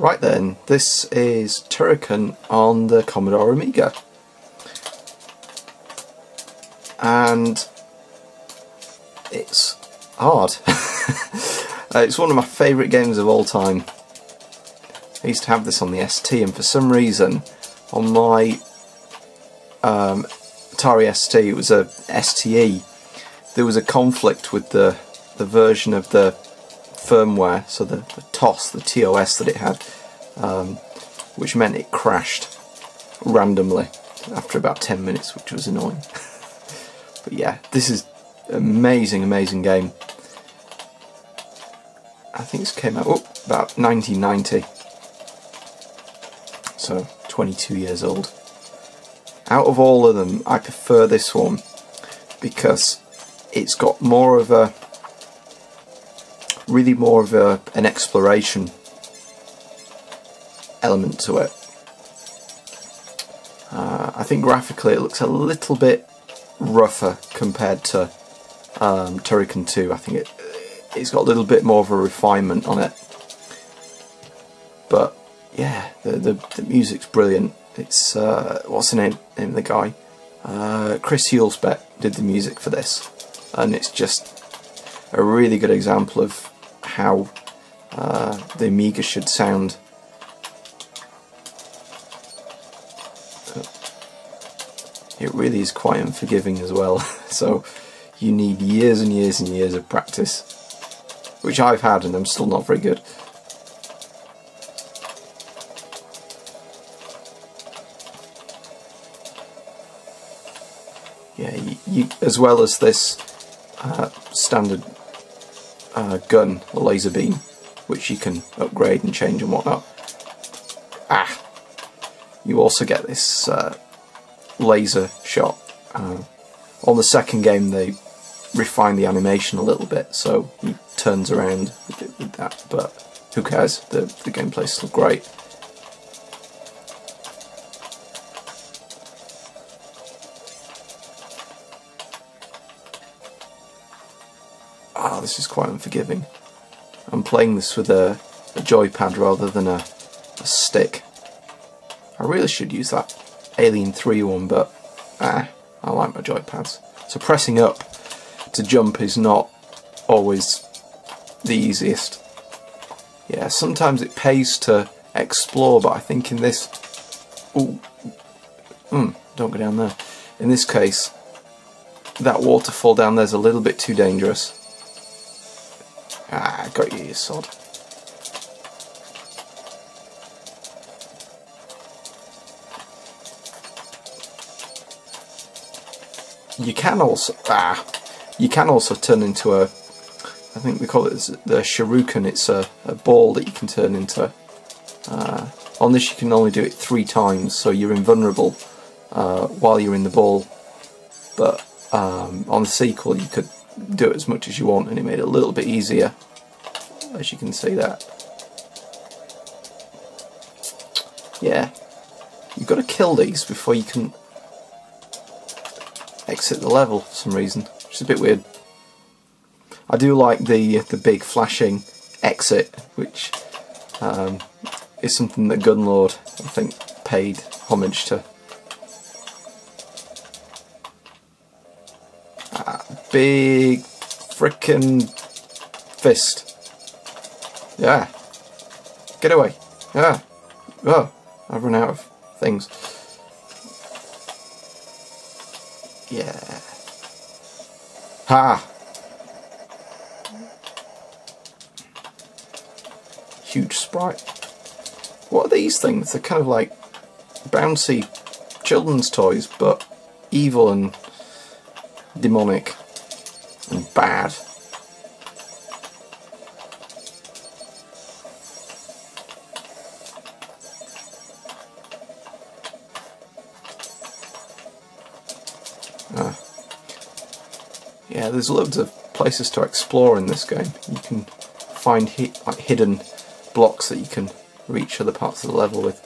Right then, this is Turrican on the Commodore Amiga, and it's hard. It's one of my favourite games of all time. I used to have this on the ST, and for some reason on my Atari ST, it was a STE, there was a conflict with the version of the firmware, so the TOS that it had, which meant it crashed randomly after about 10 minutes, which was annoying. But yeah, this is an amazing game. I think this came out about 1990, so 22 years old. Out of all of them, I prefer this one because it's got more of a an exploration element to it. I think graphically it looks a little bit rougher compared to Turrican 2. I think it's got a little bit more of a refinement on it. But yeah, the music's brilliant. It's what's the name of the guy? Chris Hulsbeck did the music for this, and it's just a really good example of how the Amiga should sound. It really is quite unforgiving as well, so you need years and years and years of practice, which I've had, and I'm still not very good. Yeah, you as well as this standard gun, the laser beam, which you can upgrade and change and whatnot. You also get this laser shot. On the second game they refined the animation a little bit, so he turns around with that, but who cares, the gameplay's still great. This is quite unforgiving. I'm playing this with a joypad rather than a stick. I really should use that Alien 3 one, but I like my joypads. So pressing up to jump is not always the easiest. Yeah, sometimes it pays to explore, but I think in this... don't go down there. In this case, that waterfall down there's a little bit too dangerous. Got you, you sod. You can also turn into a, I think they call it the Turrican. It's a ball that you can turn into. On this you can only do it 3 times, so you're invulnerable while you're in the ball. But on the sequel you could do it as much as you want, and it made it a little bit easier, as you can see that. Yeah, you've got to kill these before you can exit the level for some reason, which is a bit weird. I do like the big flashing exit, which is something that Gunlord, I think, paid homage to. Big frickin' fist. Yeah. Get away. Yeah. Oh, I've run out of things. Yeah. Ha! Huge sprite. What are these things? They're kind of like bouncy children's toys, but evil and demonic and bad. Yeah, there's loads of places to explore in this game. You can find like hidden blocks that you can reach other parts of the level with.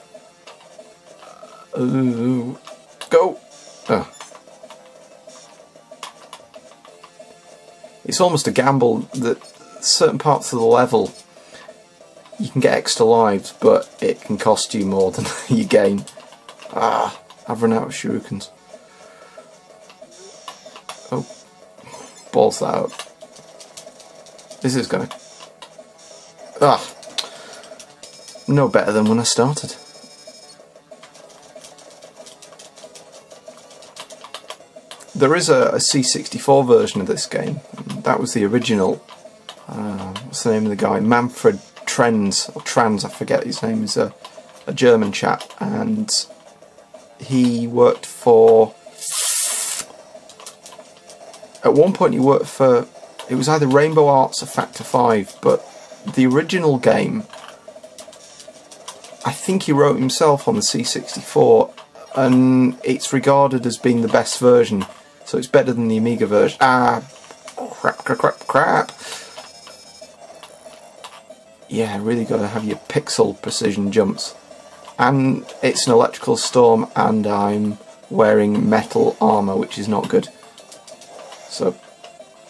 Ooh, go! It's almost a gamble that certain parts of the level you can get extra lives, but it can cost you more than you gain. Ah, I've run out of shurikens. Oh, balls that out. This is gonna... Ah, no better than when I started. There is a C64 version of this game. That was the original. What's the name of the guy? Manfred Trans, or Trans, I forget his name. Is a German chap, and he worked for... At one point he worked for... It was either Rainbow Arts or Factor 5, but the original game, I think he wrote himself on the C64, and it's regarded as being the best version. So it's better than the Amiga version. Ah, crap. Yeah, really got to have your pixel precision jumps. And it's an electrical storm, and I'm wearing metal armour, which is not good. So,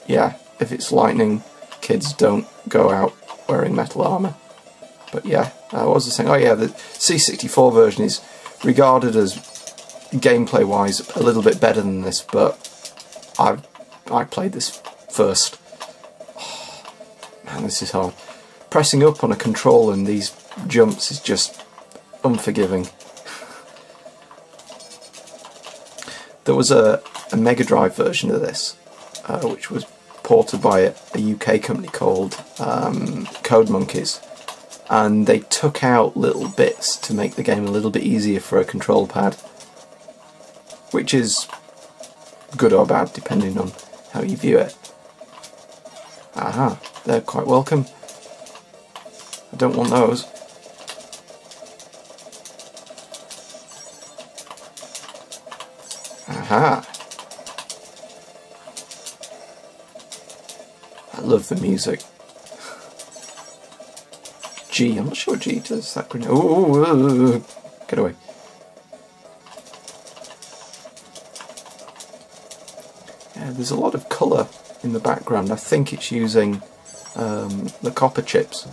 yeah, if it's lightning, kids don't go out wearing metal armour. But yeah, what was I saying? Oh yeah, the C64 version is regarded as, gameplay wise, a little bit better than this, but I played this first. Oh, man, this is hard. Pressing up on a controller in these jumps is just unforgiving. There was a Mega Drive version of this, which was ported by a UK company called Code Monkeys, and they took out little bits to make the game a little bit easier for a control pad, which is good or bad depending on how you view it. Aha, they're quite welcome. I don't want those. Aha. I love the music. G, I'm not sure what G does that grenade. Ooh, get away. Yeah, there's a lot of colour in the background. I think it's using the copper chips.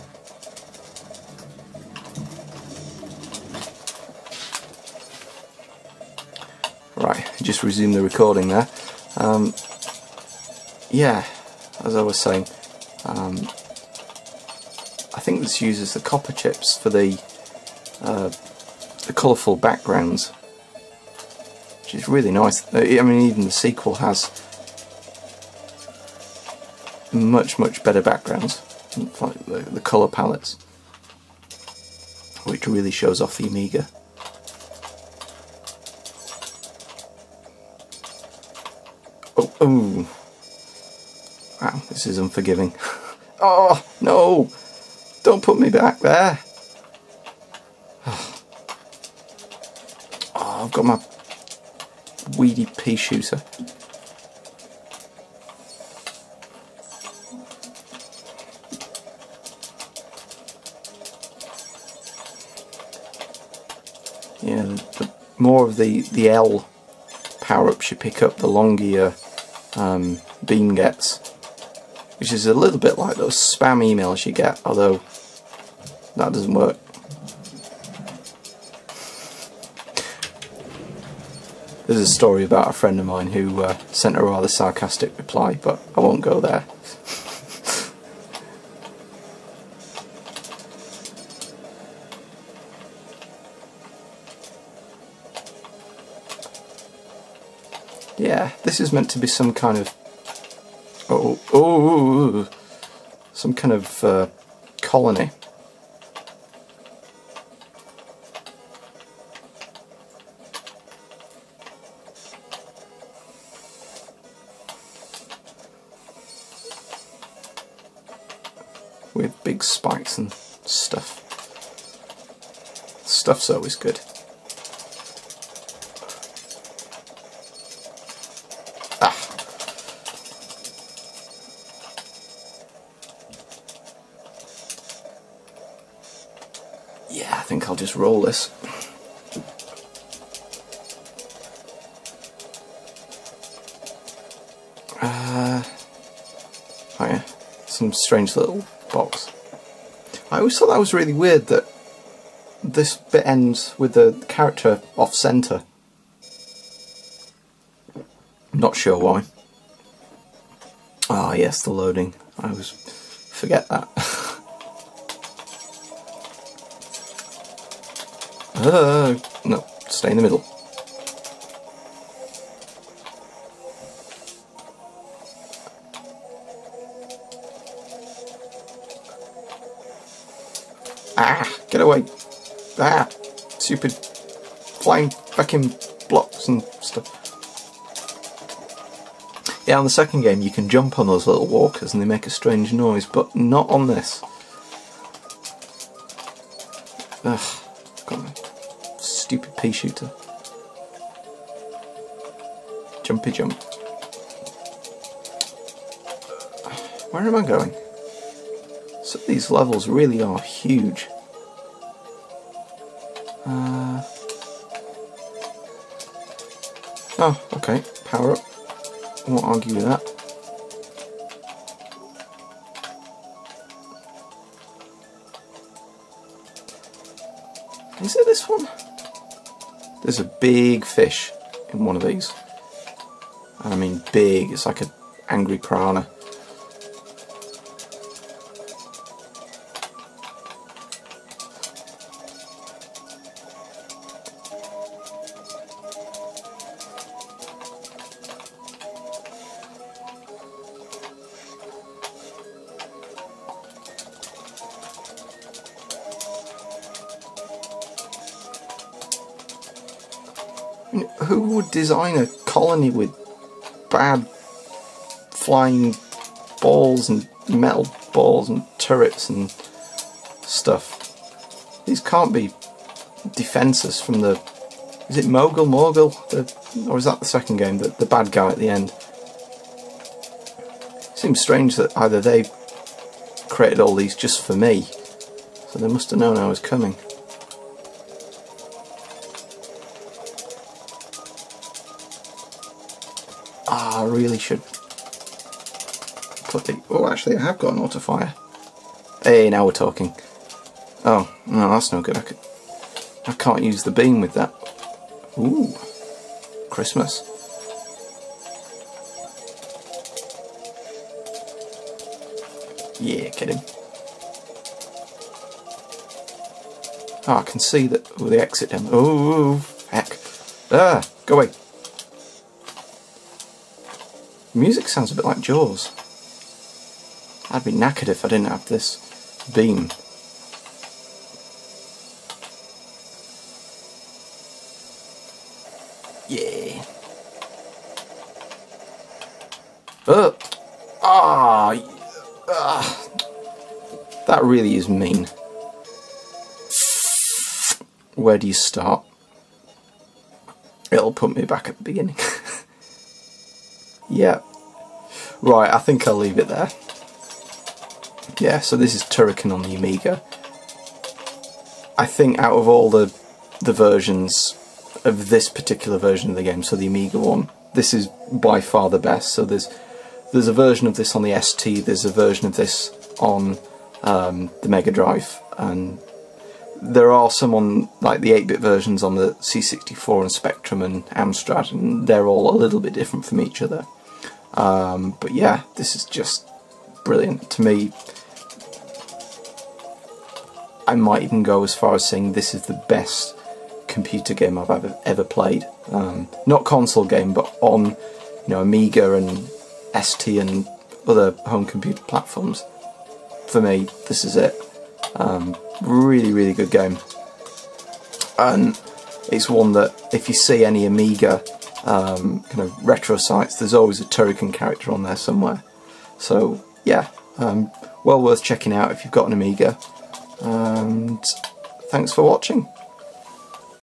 Right, just resume the recording there. Yeah, as I was saying, I think this uses the copper chips for the colourful backgrounds, which is really nice. I mean, even the sequel has much better backgrounds, like the colour palettes, which really shows off the Amiga. Oh, wow, this is unforgiving. Oh, no! Don't put me back there! Oh, I've got my weedy pea shooter. Yeah, the more of the L power-ups you pick up, the longer your beam gets, which is a little bit like those spam emails you get, although that doesn't work. There's a story about a friend of mine who sent a rather sarcastic reply, but I won't go there. Yeah, this is meant to be some kind of some kind of colony. With big spikes and stuff. Stuff's always good. Yeah, I think I'll just roll this. Oh yeah, some strange little box. I always thought that was really weird that this bit ends with the character off centre. Not sure why. Ah, yes, the loading. I always forget that. No, stay in the middle. Ah, get away. Ah, stupid flying fucking blocks and stuff. Yeah, on the second game you can jump on those little walkers and they make a strange noise, but not on this. Ugh, got my stupid pea shooter. Jumpy jump. Where am I going? So these levels really are huge. Oh, okay, power up. I won't argue with that. Is it this one? There's a big fish in one of these. I mean big, it's like an angry piranha. Who would design a colony with bad flying balls and metal balls and turrets and stuff? These can't be defences from the... Is it Mogul? Or is that the second game? The bad guy at the end? It seems strange that either they created all these just for me, so they must have known I was coming. I really should put the... Oh, actually, I have got an autofire. Hey, now we're talking. Oh, no, that's no good. I can't use the beam with that. Ooh, Christmas. Yeah, get him. Oh, I can see that. Oh, the exit down. Oh, heck. Ah, go away. Music sounds a bit like Jaws. I'd be knackered if I didn't have this beam. Yeah. That really is mean. Where do you start? It'll put me back at the beginning. Yeah. Right, I think I'll leave it there. Yeah, so this is Turrican on the Amiga. I think out of all the versions of this particular version of the game, so the Amiga one, this is by far the best. So there's a version of this on the ST, there's a version of this on the Mega Drive, and there are some on like the 8-bit versions on the C64 and Spectrum and Amstrad, and they're all a little bit different from each other. But yeah, this is just brilliant. To me, I might even go as far as saying this is the best computer game I've ever played. Not console game, but on Amiga and ST and other home computer platforms. For me, this is it. Really, really good game. And it's one that if you see any Amiga kind of retro sites, there's always a Turrican character on there somewhere. So yeah, well worth checking out if you've got an Amiga. And thanks for watching.